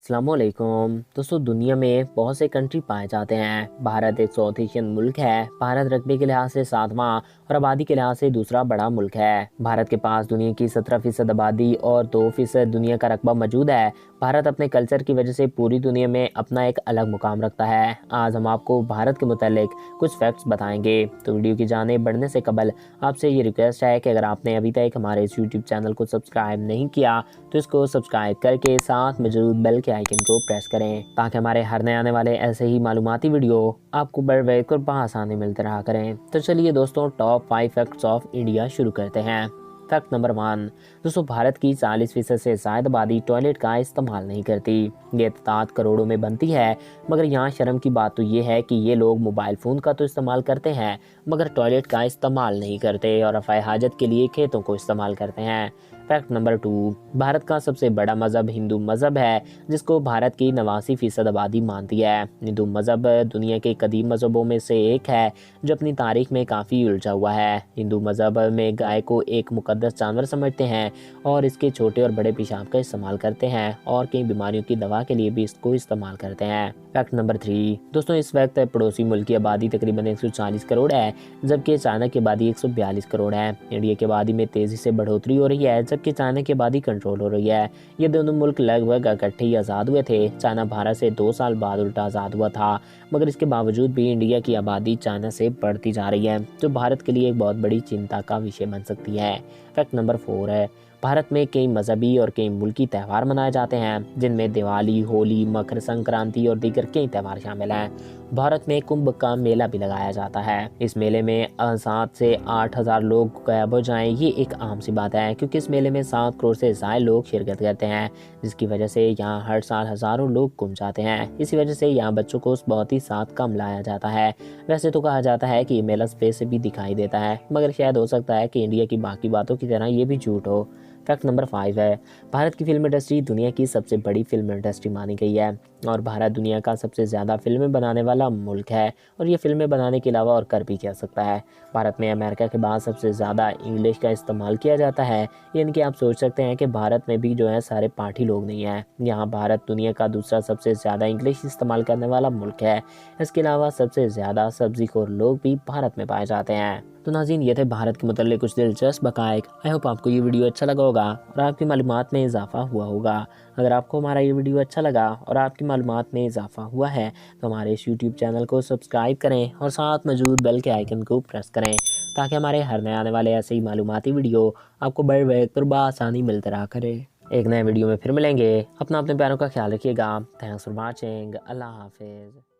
अस्सलाम वालेकुम। दोस्तों, दुनिया में बहुत से कंट्री पाए जाते हैं। भारत एक साउथ एशियन मुल्क है। भारत रकबे के लिहाज से सातवां और आबादी के लिहाज से दूसरा बड़ा मुल्क है। भारत के पास दुनिया की 17% आबादी और 2% दुनिया का रकबा मौजूद है। भारत अपने कल्चर की वजह से पूरी दुनिया में अपना एक अलग मुकाम रखता है। आज हम आपको भारत के मुतालिक कुछ फैक्ट्स बताएंगे। तो वीडियो की जाने बढ़ने से कबल आपसे ये रिक्वेस्ट है कि अगर आपने अभी तक हमारे इस यूट्यूब चैनल को सब्सक्राइब नहीं किया तो इसको सब्सक्राइब करके साथ मौजूद बेल के आइकन को प्रेस करें, ताकि हमारे हर नए आने वाले ऐसे ही मालूमाती वीडियो आपको बर वक्त और बआसानी मिलते रहा करें। तो चलिए दोस्तों, टॉप 5 फैक्ट्स ऑफ इंडिया शुरू करते हैं। Fact number 1। दोस्तों, भारत की 40% से ज़्यादा आबादी टॉयलेट का इस्तेमाल नहीं करती। ये तादाद करोड़ों में बनती है, मगर यहाँ शर्म की बात तो ये है कि ये लोग मोबाइल फ़ोन का तो इस्तेमाल करते हैं, मगर टॉयलेट का इस्तेमाल नहीं करते और रफ़ाए हाजत के लिए खेतों को इस्तेमाल करते हैं। Fact number 2। भारत का सबसे बड़ा मज़हब हिंदू मज़हब है, जिसको भारत की 89% आबादी मानती है। हिंदू मज़हब दुनिया के कदीम मज़हबों में से एक है, जो अपनी तारीख में काफ़ी उलझा हुआ है। हिंदू मज़हब में गाय को एक मुकद्दस जानवर समझते हैं और इसके छोटे और बड़े पेशाब का इस्तेमाल करते हैं और कई बीमारियों की दवा के लिए भी इसको इस्तेमाल करते हैं। Fact number 3। दोस्तों, इस वक्त पड़ोसी मुल्क की आबादी तकरीबन 140 करोड़ है, जबकि चाइना की आबादी 142 करोड़ है। इंडिया की आबादी में तेज़ी से बढ़ोतरी हो रही है, जबकि चाइना की आबादी कंट्रोल हो रही है। ये दोनों मुल्क लगभग इकट्ठे ही आज़ाद हुए थे। चाइना भारत से 2 साल बाद उल्टा आज़ाद हुआ था, मगर इसके बावजूद भी इंडिया की आबादी चाइना से बढ़ती जा रही है, जो भारत के लिए एक बहुत बड़ी चिंता का विषय बन सकती है। फैक्ट नंबर 4 है, भारत में कई मजहबी और कई मुल्की त्यौहार मनाए जाते हैं, जिनमें दिवाली, होली, मकर संक्रांति और दीगर कई त्यौहार शामिल हैं। भारत में कुंभ का मेला भी लगाया जाता है। इस मेले में 7 से 8 हज़ार लोग गायब हो जाएं, ये एक आम सी बात है, क्योंकि इस मेले में 7 करोड़ से ज़्यादा लोग शिरकत करते हैं, जिसकी वजह से यहाँ हर साल हज़ारों लोग गुम जाते हैं। इसी वजह से यहाँ बच्चों को बहुत ही साथ कम लाया जाता है। वैसे तो कहा जाता है कि ये मेला स्पेस से भी दिखाई देता है, मगर शायद हो सकता है कि इंडिया की बाकी बातों की तरह ये भी झूठ हो। फैक्ट नंबर 5 है, भारत की फिल्म इंडस्ट्री दुनिया की सबसे बड़ी फिल्म इंडस्ट्री मानी गई है और भारत दुनिया का सबसे ज़्यादा फिल्में बनाने वाला मुल्क है, और ये फिल्में बनाने के अलावा और कर भी क्या सकता है। भारत में अमेरिका के बाद सबसे ज़्यादा इंग्लिश का इस्तेमाल किया जाता है, यानी कि आप सोच सकते हैं कि भारत में भी जो है सारे पाठी लोग नहीं हैं। यहाँ भारत दुनिया का दूसरा सबसे ज़्यादा इंग्लिश इस्तेमाल करने वाला मुल्क है। इसके अलावा सबसे ज़्यादा सब्ज़ीखोर लोग भी भारत में पाए जाते हैं। तो नाज़रीन, ये थे भारत के मुताल्लिक़ कुछ दिलचस्प हक़ाइक़। आई होप आपको ये वीडियो अच्छा लगा होगा और आपकी मालूमात में इजाफ़ा हुआ होगा। अगर आपको हमारा ये वीडियो अच्छा लगा और आपकी मालूमात में इजाफ़ा हुआ है तो हमारे इस यूट्यूब चैनल को सब्सक्राइब करें और साथ मौजूद बेल के आइकन को प्रेस करें, ताकि हमारे हर नए आने वाले ऐसे ही मालूमाती वीडियो आपको बर वक्त और बआसानी मिलते रहा करे। एक नए वीडियो में फिर मिलेंगे। अपने प्यारों का ख्याल रखिएगा। Thanks for watching. अल्लाह हाफिज़।